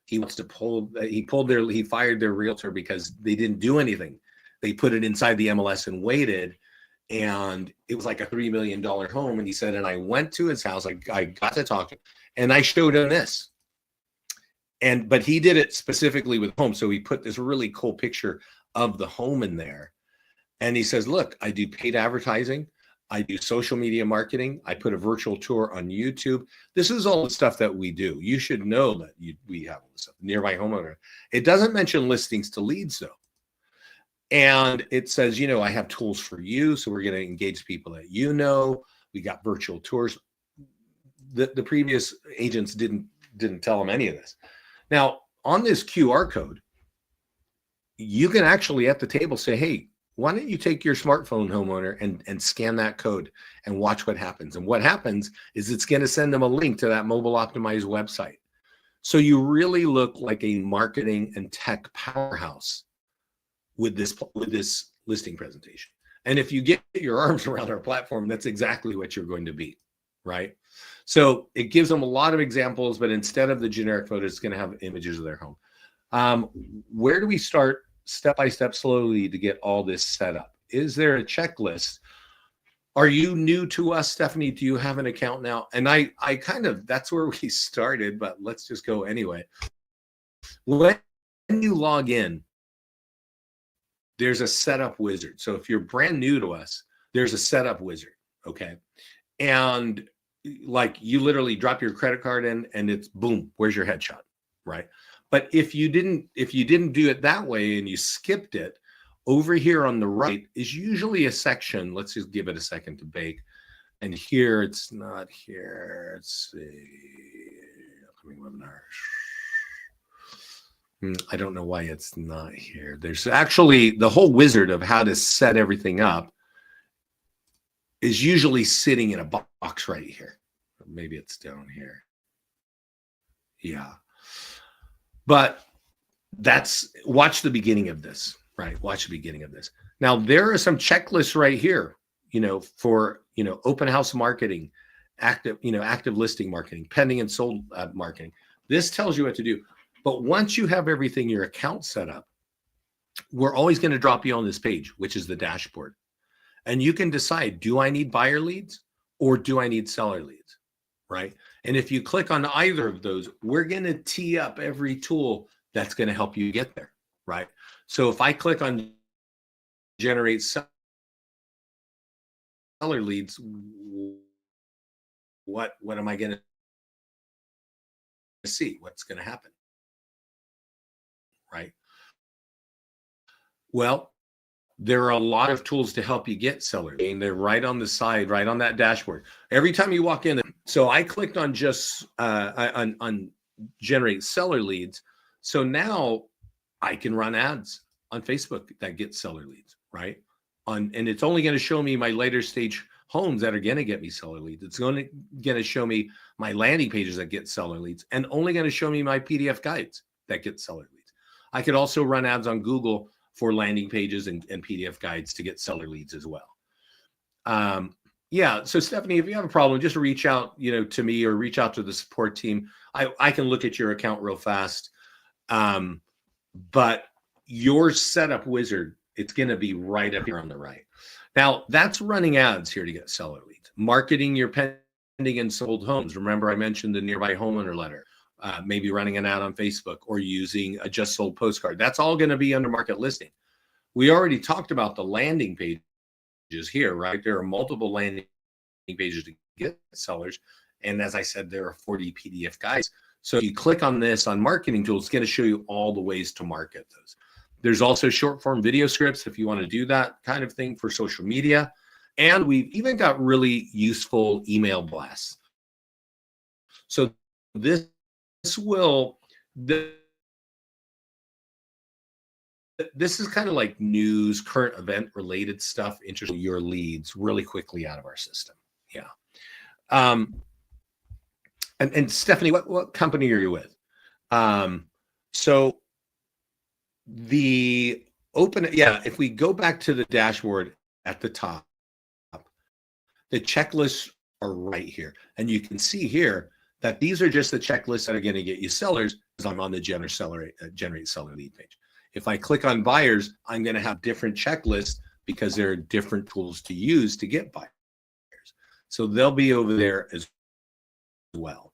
he wants to he fired their realtor because they didn't do anything. They put it inside the MLS and waited. And it was like a $3 million home. And he said, and I went to his house, I got to talk to him, and I showed him this. But he did it specifically with home. So he put this really cool picture of the home in there. And he says, look, I do paid advertising. I do social media marketing. I put a virtual tour on YouTube. This is all the stuff that we do. You should know that we have all this stuff. Nearby Homeowner. It doesn't mention listings to leads, though. And it says, I have tools for you. So we're going to engage people that we got virtual tours. The previous agents didn't tell them any of this. Now, on this QR code, you can actually at the table say, hey, why don't you take your smartphone, homeowner, and scan that code and watch what happens. And what happens is it's going to send them a link to that mobile optimized website. So you really look like a marketing and tech powerhouse with this listing presentation. And if you get your arms around our platform, that's exactly what you're going to be, right? So it gives them a lot of examples, but instead of the generic photo, it's going to have images of their home. Where do we start step-by-step slowly to get all this set up? Is there a checklist? Are you new to us, Stephanie? Do you have an account now? And I kind of, that's where we started, but let's just go anyway. When you log in, there's a setup wizard. So if you're brand new to us, there's a setup wizard, okay? And like you literally drop your credit card in and it's boom, where's your headshot, right? But if you didn't do it that way and you skipped it, over here on the right is usually a section. Let's just give it a second to bake. And here it's not here. Let's see. Upcoming webinars. I don't know why it's not here. There's actually the whole wizard of how to set everything up is usually sitting in a box right here. Maybe it's down here. Yeah. But watch the beginning of this, right? Watch the beginning of this. Now, there are some checklists right here, for, open house marketing, active listing marketing, pending and sold marketing. This tells you what to do. But once you have everything, your account set up, we're always going to drop you on this page, which is the dashboard. And you can decide, do I need buyer leads or do I need seller leads, right? And if you click on either of those, we're going to tee up every tool that's going to help you get there, right? So if I click on generate seller leads, what am I going to see? What's going to happen? Right? Well, there are a lot of tools to help you get seller, and they're right on the side, right on that dashboard. Every time you walk in, so I clicked on just on generate seller leads. So now I can run ads on Facebook that get seller leads, right? And it's only going to show me my later stage homes that are going to get me seller leads. It's going to show me my landing pages that get seller leads, and only going to show me my PDF guides that get seller leads. I could also run ads on Google for landing pages and PDF guides to get seller leads as well. Yeah. So Stephanie, if you have a problem, just reach out, to me or reach out to the support team. I can look at your account real fast. But your setup wizard, it's going to be right up here on the right. Now that's running ads here to get seller leads, marketing your pending and sold homes. Remember I mentioned the Nearby Homeowner letter. Maybe running an ad on Facebook or using a just sold postcard. That's all going to be under market listing. We already talked about the landing pages here, right? There are multiple landing pages to get sellers. And as I said, there are 40 PDF guides. So if you click on this on marketing tools, it's going to show you all the ways to market those. There's also short form video scripts if you want to do that kind of thing for social media. And we've even got really useful email blasts. So this is kind of like news, current event related stuff, interesting your leads really quickly out of our system. Yeah. And Stephanie, what company are you with? So The open, yeah, if we go back to the dashboard at the top, the checklists are right here. And you can see here that these are just the checklists that are going to get you sellers, because I'm on the generate seller lead page. If I click on buyers, I'm going to have different checklists because there are different tools to use to get buyers. So they'll be over there as well.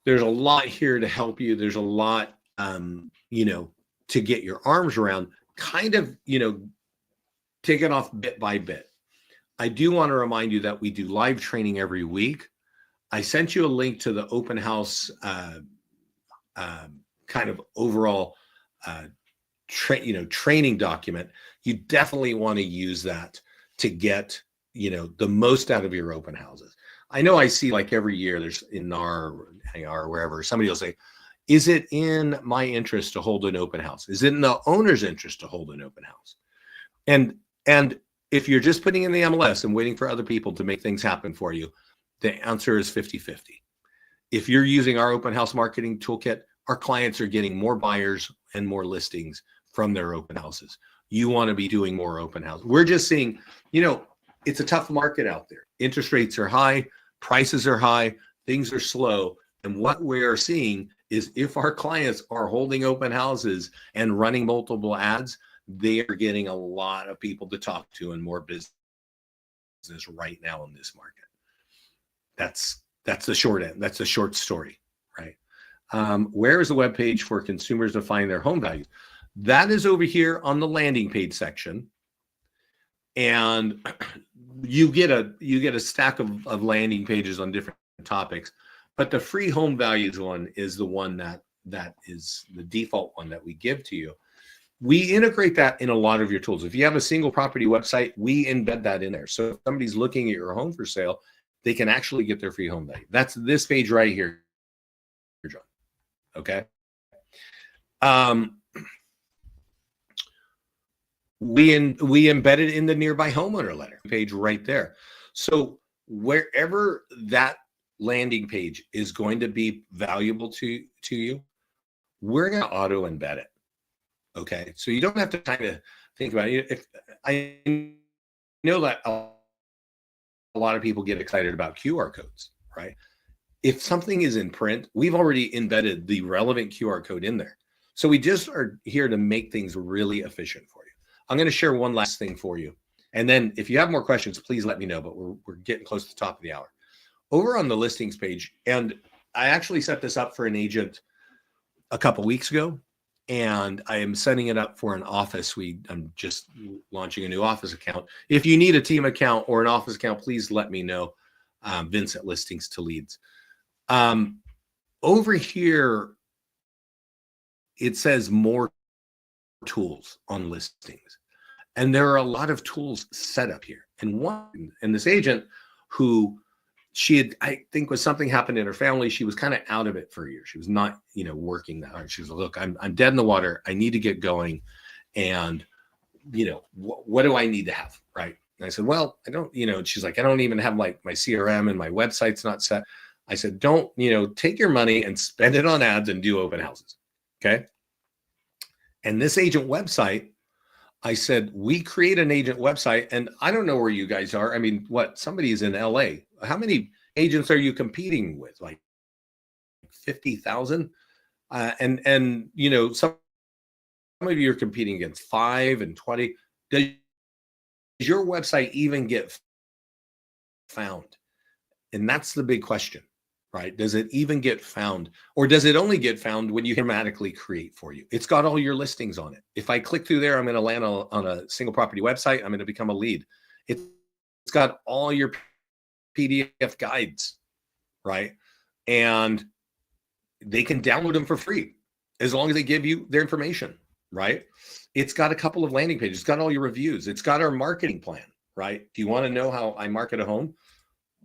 There's a lot here to help you. There's a lot, to get your arms around, kind of, take it off bit by bit. I do want to remind you that we do live training every week. I sent you a link to the open house kind of overall training document. You definitely want to use that to get the most out of your open houses. I know I see like every year there's in NAR or wherever somebody will say, is it in my interest to hold an open house? Is it in the owner's interest to hold an open house? And if you're just putting in the MLS and waiting for other people to make things happen for you, the answer is 50-50. If you're using our open house marketing toolkit, our clients are getting more buyers and more listings from their open houses. You want to be doing more open houses. We're just seeing, it's a tough market out there. Interest rates are high, prices are high, things are slow. And what we are seeing is if our clients are holding open houses and running multiple ads, they are getting a lot of people to talk to and more business right now in this market. That's the short end. That's the short story, right? Where is the webpage for consumers to find their home values? That is over here on the landing page section. And you get a stack of landing pages on different topics, but the free home values one is the one that is the default one that we give to you. We integrate that in a lot of your tools. If you have a single property website, we embed that in there. So if somebody's looking at your home for sale, they can actually get their free home value. That's this page right here, John. Okay. We embed it in the nearby homeowner letter page right there. So wherever that landing page is going to be valuable to you, we're going to auto embed it. Okay. So you don't have to kind of think about it. If I know that a lot of people get excited about QR codes, right? If something is in print, we've already embedded the relevant QR code in there. So we just are here to make things really efficient for you. I'm going to share one last thing for you. And then if you have more questions, please let me know, but we're getting close to the top of the hour. Over on the listings page, and I actually set this up for an agent a couple weeks ago, and I am setting it up for an office. I'm just launching a new office account. If you need a team account or an office account, please let me know. Vincent Listings to Leads. Over here, it says more tools on listings. And there are a lot of tools set up here. And this agent who I think was something happened in her family. She was kind of out of it for a year. She was not, working that hard. She was like, look, I'm dead in the water. I need to get going. And, what do I need to have? Right. And I said, well, I don't, she's like, I don't even have my CRM and my website's not set. I said, don't, take your money and spend it on ads and do open houses. Okay. And this agent website, I said, we create an agent website, and I don't know where you guys are. I mean, somebody's in LA. How many agents are you competing with? Like 50,000? And some of you are competing against 5 and 20. Does your website even get found? And that's the big question, right? Does it even get found, or does it only get found when you automatically create for you? It's got all your listings on it. If I click through there, I'm going to land on a single property website. I'm going to become a lead. It's got all your PDF guides, right? And they can download them for free as long as they give you their information, right? It's got a couple of landing pages. It's got all your reviews. It's got our marketing plan, right? Do you want to know how I market a home?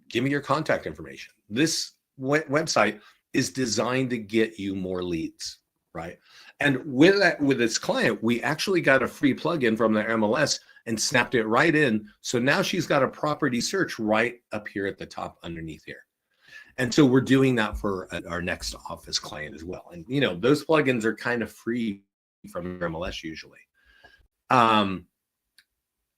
Give me your contact information. This website is designed to get you more leads, right? And with this client, we actually got a free plugin from their MLS and snapped it right in. So now she's got a property search right up here at the top underneath here. And so we're doing that for our next office client as well. And, those plugins are kind of free from your MLS usually.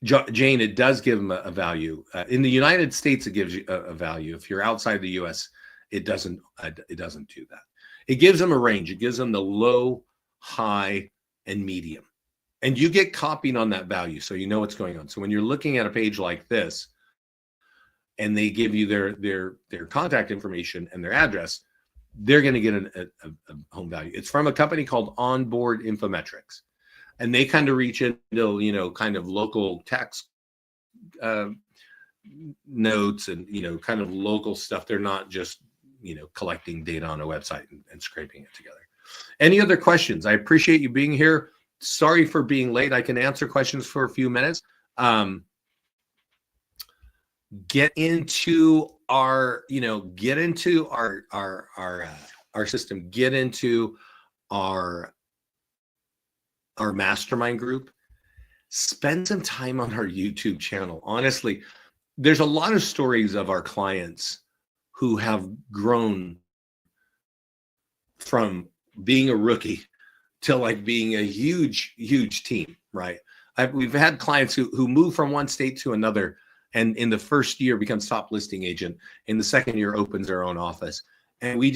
Jane, it does give them a value. In the United States, it gives you a value. If you're outside the US, it doesn't do that. It gives them a range. It gives them the low, high, and medium. And you get copied on that value, so you know what's going on. So when you're looking at a page like this, and they give you their contact information and their address, they're going to get a home value. It's from a company called Onboard Infometrics, and they kind of reach into kind of local tax notes and kind of local stuff. They're not just collecting data on a website and scraping it together. Any other questions? I appreciate you being here. Sorry for being late. I can answer questions for a few minutes. Get into our system, get into our mastermind group, spend some time on our YouTube channel. Honestly, there's a lot of stories of our clients who have grown from being a rookie to like being a huge team, right? We've had clients who move from one state to another, and in the first year becomes top listing agent. In the second year opens their own office. And we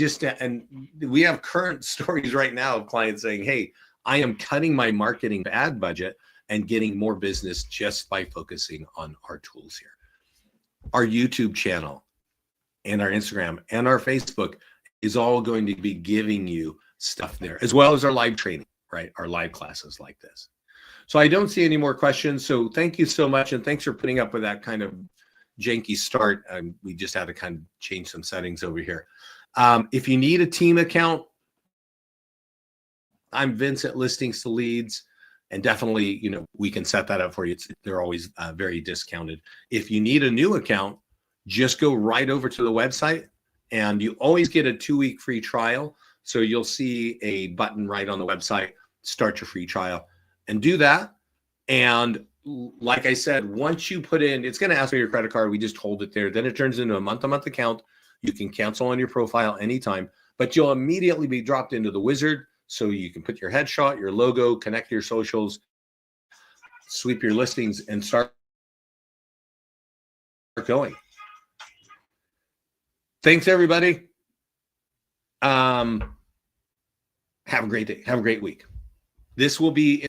have current stories right now of clients saying, hey, I am cutting my marketing ad budget and getting more business just by focusing on our tools here. Our YouTube channel and our Instagram and our Facebook is all going to be giving you stuff there, as well as our live training, right? Our live classes like this. So I don't see any more questions. So thank you so much. And thanks for putting up with that kind of janky start. We just had to kind of change some settings over here. If you need a team account, I'm Vince at Listings to Leads, and definitely, we can set that up for you. They're always very discounted. If you need a new account, just go right over to the website, and you always get a 2-week free trial. So you'll see a button right on the website, start your free trial, and do that. And like I said, once you put in, it's going to ask for your credit card. We just hold it there. Then it turns into a month-to-month account. You can cancel on your profile anytime, but you'll immediately be dropped into the wizard. So you can put your headshot, your logo, connect your socials, sweep your listings, and start going. Thanks, everybody. Have a great day. Have a great week. This will be